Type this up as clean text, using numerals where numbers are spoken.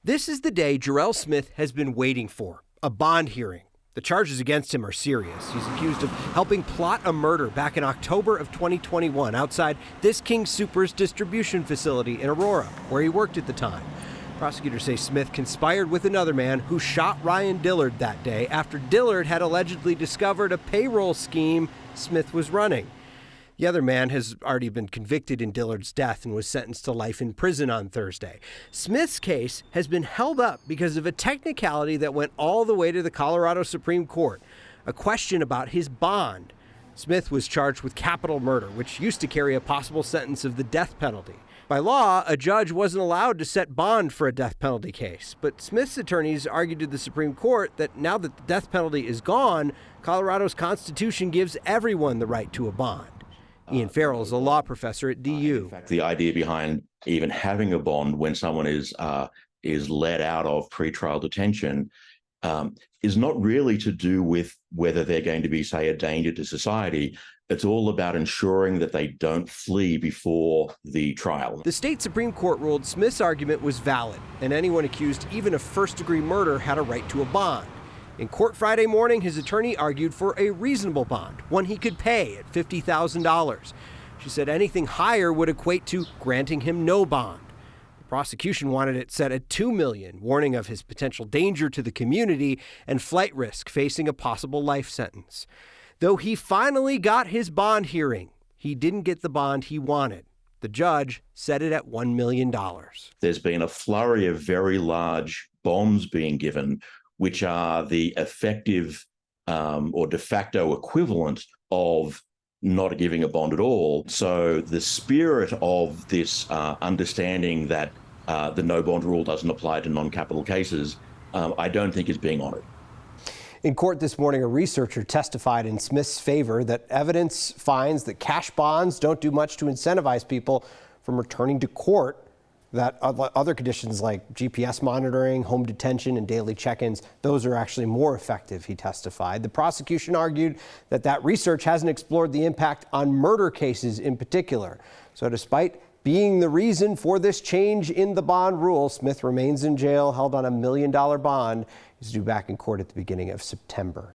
This is the day Jerrelle Smith has been waiting for, a bond hearing. The charges against him are serious. He's accused of helping plot a murder back in October of 2021 outside this King Soopers distribution facility in Aurora, where he worked at the time. Prosecutors say Smith conspired with another man who shot Ryan Dillard that day after Dillard had allegedly discovered a payroll scheme Smith was running. The other man has already been convicted in Dillard's death and was sentenced to life in prison on Thursday. Smith's case has been held up because of a technicality that went all the way to the Colorado Supreme Court, a question about his bond. Smith was charged with capital murder, which used to carry a possible sentence of the death penalty. By law, a judge wasn't allowed to set bond for a death penalty case, but Smith's attorneys argued to the Supreme Court that now that the death penalty is gone, Colorado's Constitution gives everyone the right to a bond. Ian Farrell is a law professor at DU. In fact, the idea behind even having a bond when someone is let out of pretrial detention is not really to do with whether they're going to be, say, a danger to society. It's all about ensuring that they don't flee before the trial. The state Supreme Court ruled Smith's argument was valid, and anyone accused even of first-degree murder had a right to a bond. In court Friday morning, his attorney argued for a reasonable bond, one he could pay at $50,000. She said anything higher would equate to granting him no bond. The prosecution wanted it set at $2 million, warning of his potential danger to the community and flight risk facing a possible life sentence. Though he finally got his bond hearing, he didn't get the bond he wanted. The judge set it at $1 million. There's been a flurry of very large bonds being given, which are the effective or de facto equivalent of not giving a bond at all. So the spirit of this understanding that the no bond rule doesn't apply to non-capital cases, I don't think is being honored. In court this morning, a researcher testified in Smith's favor that evidence finds that cash bonds don't do much to incentivize people from returning to court, that other conditions like GPS monitoring, home detention, and daily check-ins, those are actually more effective, he testified. The prosecution argued that that research hasn't explored the impact on murder cases in particular. So despite being the reason for this change in the bond rule, Smith remains in jail, held on $1 million bond. He's due back in court at the beginning of September.